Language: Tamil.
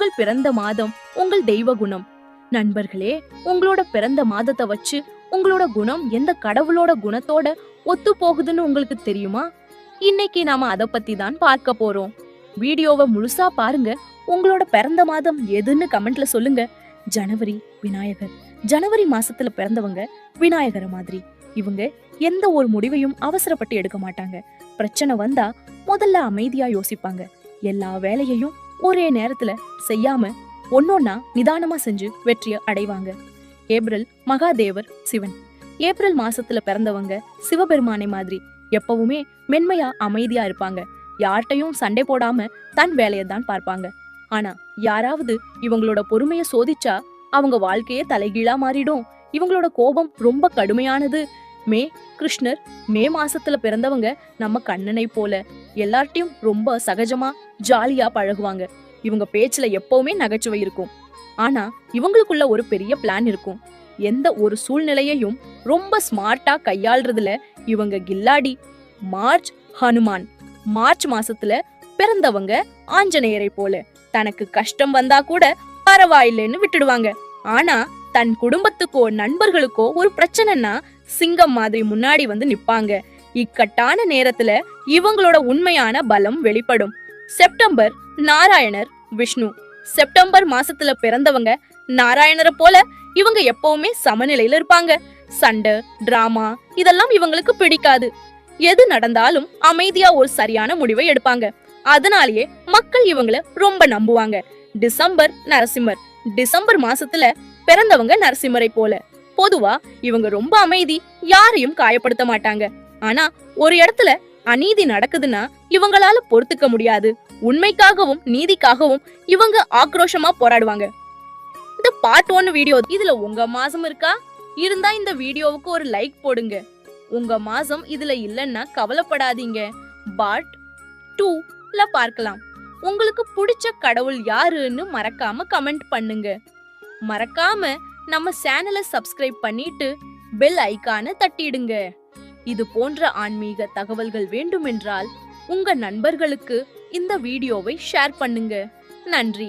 உங்கள் பிறந்த மாதம் உங்கள் தெய்வ குணம். நண்பர்களே, உங்களோட பிறந்த மாதத்தை வச்சு உங்களோட குணம் எந்த கடவுளோட குணத்தோட ஒத்து போகுதுன்னு உங்களுக்கு தெரியுமா? இன்னைக்கு நாம அத பத்தி தான் பார்க்க போறோம். வீடியோவை முழுசா பாருங்க. உங்களோட பிறந்த மாதம் எதுன்னு கமெண்ட்ல சொல்லுங்க. ஜனவரி விநாயகர். ஜனவரி மாசத்துல பிறந்தவங்க விநாயகர் மாதிரி. இவங்க எந்த ஒரு முடிவையும் அவசரப்பட்டு எடுக்க மாட்டாங்க. பிரச்சனை வந்தா முதல்ல அமைதியா யோசிப்பாங்க. எல்லா வேலையையும் ஒரே நேரத்துல செய்யாம ஒன்னொன்னா நிதானமா செஞ்சு வெற்றியை அடைவாங்க. ஏப்ரல் மகாதேவர் சிவன். ஏப்ரல் மாசத்துல பிறந்தவங்க சிவபெருமானை மாதிரி எப்பவுமே மென்மையா அமைதியா இருப்பாங்க. யார்கிட்டையும் சண்டை போடாம தன் வேலையை தான் பார்ப்பாங்க. ஆனா யாராவது இவங்களோட பொறுமைய சோதிச்சா அவங்க வாழ்க்கையே தலைகீழா மாறிடும். இவங்களோட கோபம் ரொம்ப கடுமையானது. கிருஷ்ணர் மே மாசத்துல பிறந்தவங்க நம்ம கண்ணனை போல எல்லார்ட்டையும் ரொம்ப சகஜமா ஜாலியா பழகுவாங்க. இவங்க பேச்சுல எப்பவுமே நகைச்சுவை இருக்கும். ஆனா இவங்களுக்குள்ள ஒரு பெரிய பிளான் இருக்கும். எந்த ஒரு சூழ்நிலையையும் ரொம்ப ஸ்மார்ட்டா கையாள்றதுல இவங்க கில்லாடி. மார்ச் ஹனுமான். மார்ச் மாசத்துல பிறந்தவங்க ஆஞ்சநேயரை போல தனக்கு கஷ்டம் வந்தா கூட பரவாயில்லைன்னு விட்டுடுவாங்க. ஆனா தன் குடும்பத்துக்கோ நண்பர்களுக்கோ ஒரு பிரச்சனைனா சிங்கம் மாதிரி முன்னாடி வந்து நிப்பாங்க. இக்கட்டான நேரத்துல இவங்களோட உண்மையான பலம் வெளிப்படும். செப்டம்பர் நாராயணர் விஷ்ணு. செப்டம்பர் மாசத்துல பிறந்தவங்க நாராயணரை போல இவங்க எப்பவுமே சமநிலையில இருப்பாங்க. சண்டை டிராமா இதெல்லாம் இவங்களுக்கு பிடிக்காது. எது நடந்தாலும் அமைதியா ஒரு சரியான முடிவை எடுப்பாங்க. அதனாலேயே மக்கள் இவங்கள ரொம்ப நம்புவாங்க. டிசம்பர் நரசிம்மர். டிசம்பர் மாசத்துல பிறந்தவங்க நரசிம்மரை போல பொதுவா இவங்க ரொம்ப அமைதி, யாரையும் காயப்படுத்த மாட்டாங்க. ஆனா ஒரு இடத்துல அநீதி நடக்குதுன்னா இவங்களால பொறுத்துக்க முடியாது. உண்மைக்காகவும் நீதிக்காகவும் இவங்க ஆக்ரோஷமா போராடுவாங்க. இந்த பார்ட் 1 வீடியோ. இதுல உங்க மாசம் இருக்கா? இருந்தா இந்த வீடியோவுக்கு ஒரு லைக் போடுங்க. உங்க மாசம் இதுல இல்லன்னா கவலைப்படாதீங்க. பார்ட் 2ல பார்க்கலாம். உங்களுக்கு பிடிச்ச கடவுள் யாருன்னு மறக்காம கமெண்ட் பண்ணுங்க. மறக்காம நம்ம சேனலை சப்ஸ்கிரைப் பண்ணிட்டு பெல் ஐகானை தட்டிடுங்க. இது போன்ற ஆன்மீக தகவல்கள் வேண்டுமென்றால் உங்க நண்பர்களுக்கு இந்த வீடியோவை ஷேர் பண்ணுங்க. நன்றி.